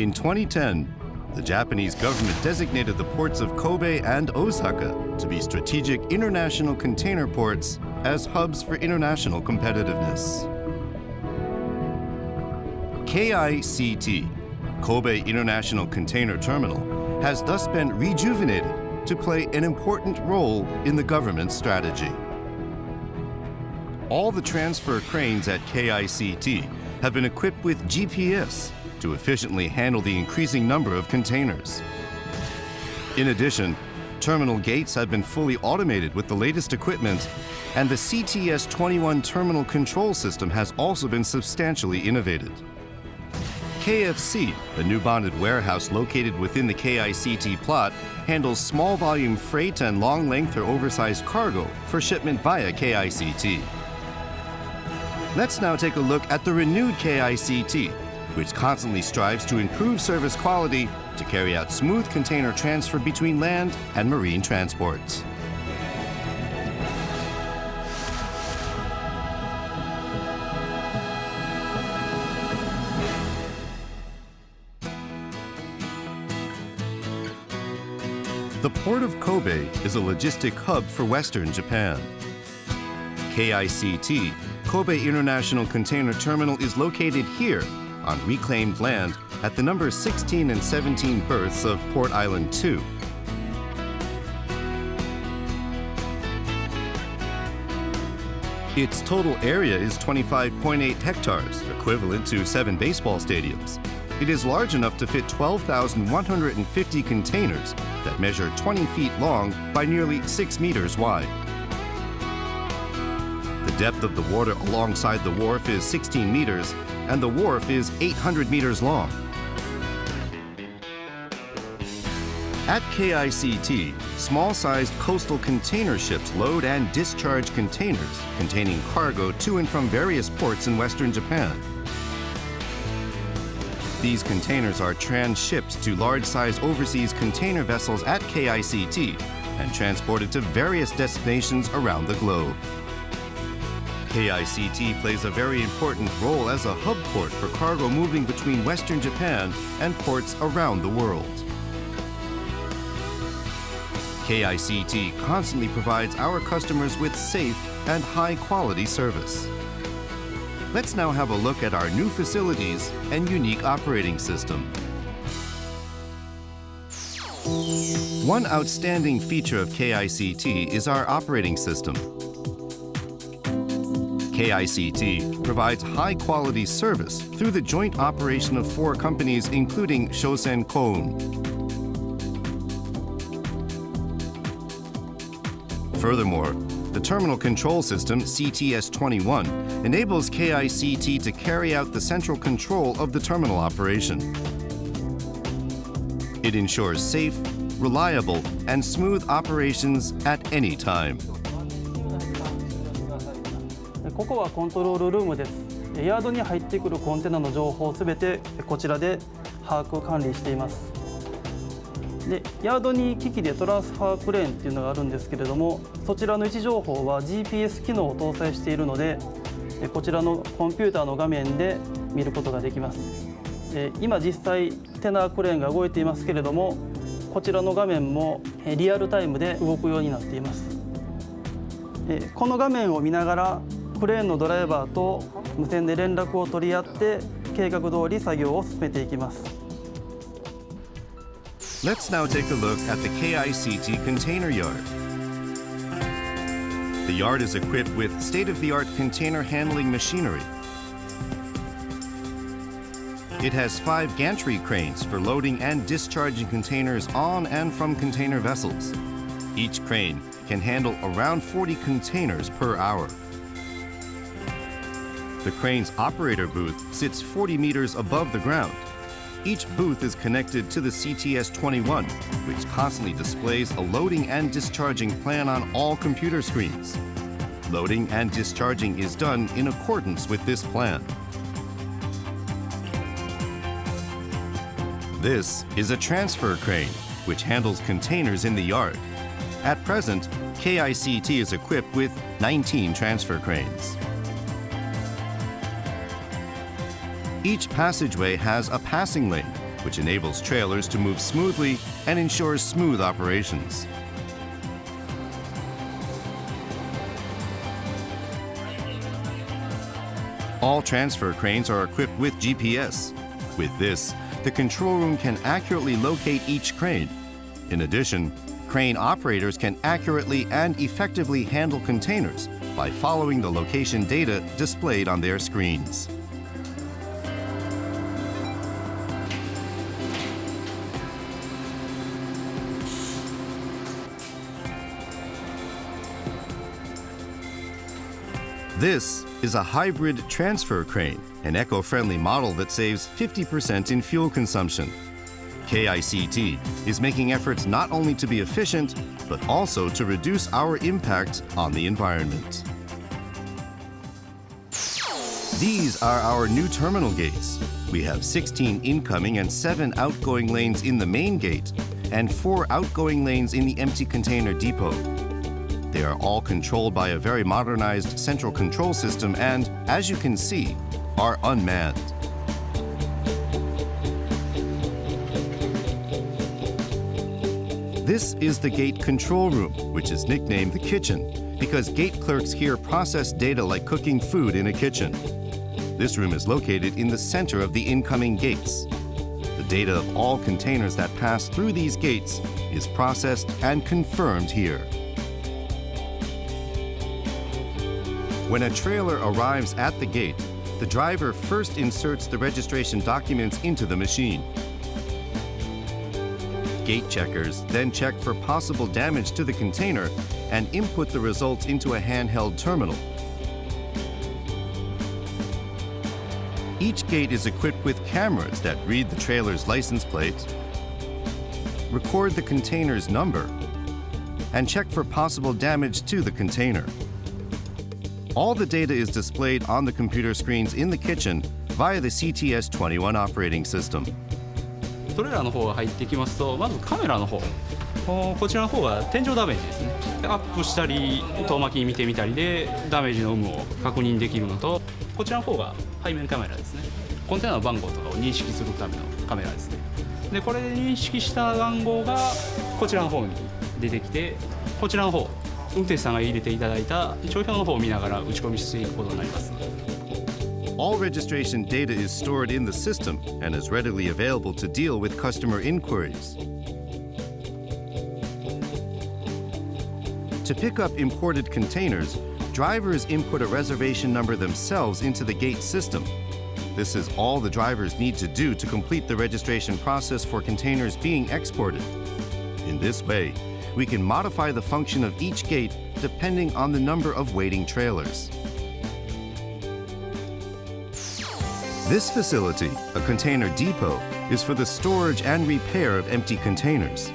In 2010, the Japanese government designated the ports of Kobe and Osaka to be strategic international container ports as hubs for international competitiveness. KICT, Kobe International Container Terminal, has thus been rejuvenated to play an important role in the government's strategy. All the transfer cranes at KICT have been equipped with GPS to efficiently handle the increasing number of containers. In addition, terminal gates have been fully automated with the latest equipment, and the CTS-21 terminal control system has also been substantially innovated. KFC, a new bonded warehouse located within the KICT plot, handles small volume freight and long length or oversized cargo for shipment via KICT. Let's now take a look at the renewed KICT, which constantly strives to improve service quality to carry out smooth container transfer between land and marine transports. The port of Kobe is a logistic hub for Western Japan. KICT, Kobe International Container Terminal, is located here on reclaimed land at the number 16 and 17 berths of Port Island 2. Its total area is 25.8 hectares, equivalent to 7 baseball stadiums. It is large enough to fit 12,150 containers that measure 20 feet long by nearly 6 meters wide. The depth of the water alongside the wharf is 16 meters, and the wharf is 800 meters long. At KICT, small-sized coastal container ships load and discharge containers containing cargo to and from various ports in Western Japan. These containers are transshipped to large-size overseas container vessels at KICT and transported to various destinations around the globe. KICT plays a very important role as a hub port for cargo moving between Western Japan and ports around the world. KICT constantly provides our customers with safe and high-quality service. Let's now have a look at our new facilities and unique operating system. One outstanding feature of KICT is our operating system. KICT provides high-quality service through the joint operation of 4 companies, including Shosen Koun. Furthermore, the terminal control system, CTS-21, enables KICT to carry out the central control of the terminal operation. It ensures safe, reliable, and smooth operations at any time. ここはコントロールルームです。ヤードに入ってくるコンテナの情報をすべてこちらで把握管理しています。で、ヤードに機器でトランスファークレーンっていうのがあるんですけれども、そちらの位置情報は GPS 機能を搭載しているので、こちらのコンピューターの画面で見ることができます。今実際テナークレーンが動いていますけれども、こちらの画面もリアルタイムで動くようになっています。この画面を見ながらクレーンのドライバーと無線で連絡を取り合って計画通り作業を進めていきます。Let's now take a look at the KICT container yard. The yard is equipped with state-of-the-art container handling machinery. It has 5 gantry cranes for loading and discharging containers on and from container vessels. Each crane can handle around 40 containers per hour. The crane's operator booth sits 40 meters above the ground. Each booth is connected to the CTS-21, which constantly displays a loading and discharging plan on all computer screens. Loading and discharging is done in accordance with this plan. This is a transfer crane, which handles containers in the yard. At present, KICT is equipped with 19 transfer cranes. Each passageway has a passing lane, which enables trailers to move smoothly and ensures smooth operations. All transfer cranes are equipped with GPS. With this, the control room can accurately locate each crane. In addition, crane operators can accurately and effectively handle containers by following the location data displayed on their screens. This is a hybrid transfer crane, an eco-friendly model that saves 50% in fuel consumption. KICT is making efforts not only to be efficient, but also to reduce our impact on the environment. These are our new terminal gates. We have 16 incoming and 7 outgoing lanes in the main gate, and 4 outgoing lanes in the empty container depot. They are all controlled by a very modernized central control system and, as you can see, are unmanned. This is the gate control room, which is nicknamed the kitchen, because gate clerks here process data like cooking food in a kitchen. This room is located in the center of the incoming gates. The data of all containers that pass through these gates is processed and confirmed here. When a trailer arrives at the gate, the driver first inserts the registration documents into the machine. Gate checkers then check for possible damage to the container and input the results into a handheld terminal. Each gate is equipped with cameras that read the trailer's license plate, record the container's number, and check for possible damage to the container. All the data is displayed on the computer screens in the kitchen via the CTS21 operating system. トレーラーの方が入ってきますと、まずカメラの方、こちらの方が天井ダメージですね。アップしたり、遠巻きに見てみたりでダメージの有無を確認できるのと、こちらの方が背面カメラですね。コンテナの番号とかを認識するためのカメラですね。で、これで認識した番号がこちらの方に出てきて、こちらの方、運転手さんが入れていただいた帳票の方を見ながら打ち込みしていくことになります。All registration data is stored in the system and is readily available to deal with customer inquiries. To pick up imported containers, drivers input a reservation number themselves into the gate system. This is all the drivers need to do to complete the registration process for containers being exported. In this way, we can modify the function of each gate depending on the number of waiting trailers. This facility, a container depot, is for the storage and repair of empty containers.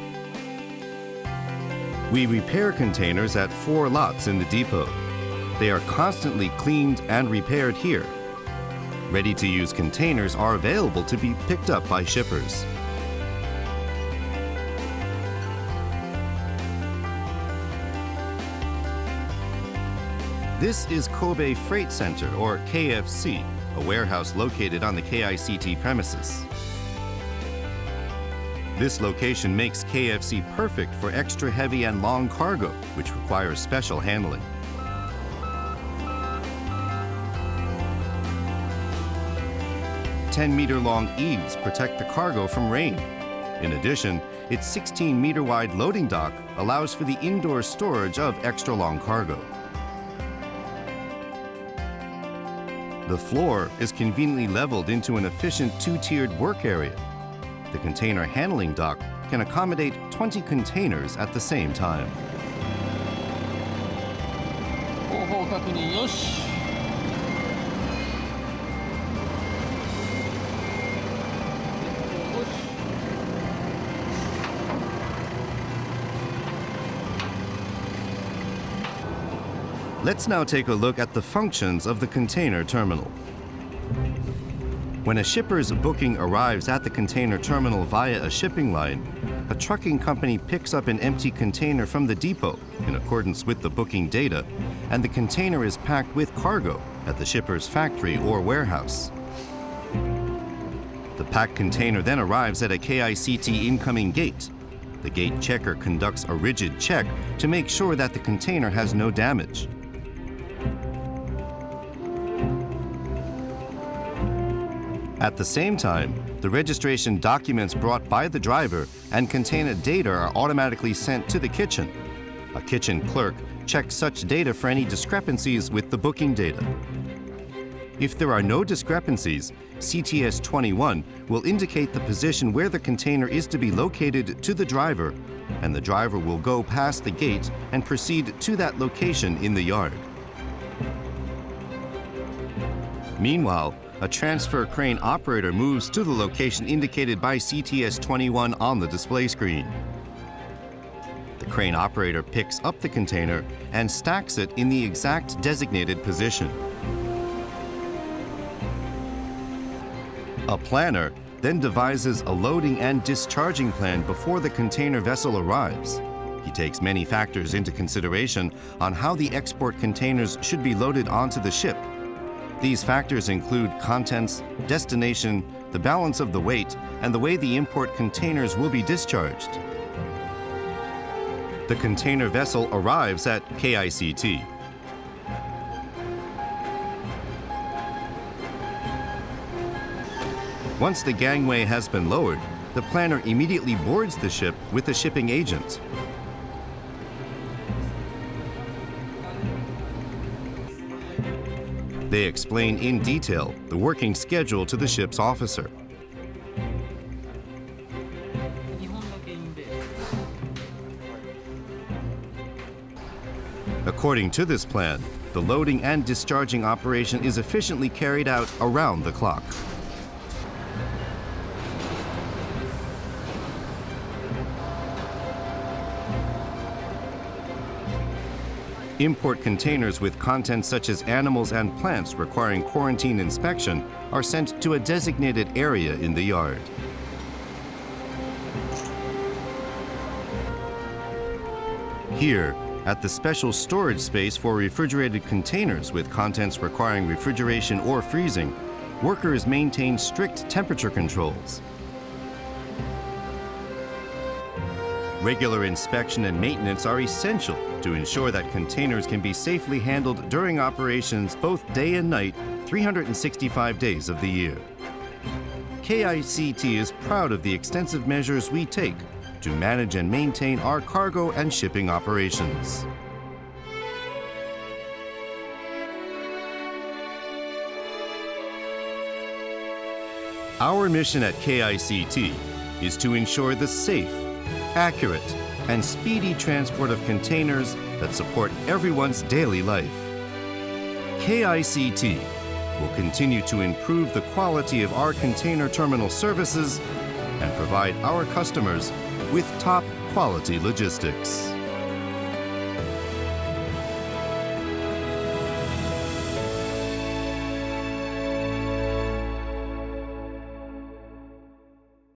We repair containers at 4 lots in the depot. They are constantly cleaned and repaired here. Ready-to-use containers are available to be picked up by shippers. This is Kobe Freight Center, or KFC, a warehouse located on the KICT premises. This location makes KFC perfect for extra heavy and long cargo, which requires special handling. "10-meter-long eaves protect the cargo from rain. In addition, its 16-meter-wide loading dock allows for the indoor storage of extra-long cargo. The floor is conveniently leveled into an efficient 2-tiered work area. The container handling dock can accommodate 20 containers at the same time. 後方確認よし。Let's now take a look at the functions of the container terminal. When a shipper's booking arrives at the container terminal via a shipping line, a trucking company picks up an empty container from the depot in accordance with the booking data, and the container is packed with cargo at the shipper's factory or warehouse. The packed container then arrives at a KICT incoming gate. The gate checker conducts a rigid check to make sure that the container has no damage. At the same time, the registration documents brought by the driver and container data are automatically sent to the kitchen. A kitchen clerk checks such data for any discrepancies with the booking data. If there are no discrepancies, CTS-21 will indicate the position where the container is to be located to the driver, and the driver will go past the gate and proceed to that location in the yard. Meanwhile, a transfer crane operator moves to the location indicated by CTS-21 on the display screen. The crane operator picks up the container and stacks it in the exact designated position. A planner then devises a loading and discharging plan before the container vessel arrives. He takes many factors into consideration on how the export containers should be loaded onto the ship. These factors include contents, destination, the balance of the weight, and the way the import containers will be discharged. The container vessel arrives at KICT. Once the gangway has been lowered, the planner immediately boards the ship with the shipping agent. They explain in detail the working schedule to the ship's officer. According to this plan, the loading and discharging operation is efficiently carried out around the clock. Import containers with contents such as animals and plants requiring quarantine inspection are sent to a designated area in the yard. Here, at the special storage space for refrigerated containers with contents requiring refrigeration or freezing, workers maintain strict temperature controls. Regular inspection and maintenance are essential to ensure that containers can be safely handled during operations both day and night, 365 days of the year. KICT is proud of the extensive measures we take to manage and maintain our cargo and shipping operations. Our mission at KICT is to ensure the safe, accurate, and speedy transport of containers that support everyone's daily life. KICT will continue to improve the quality of our container terminal services and provide our customers with top quality logistics.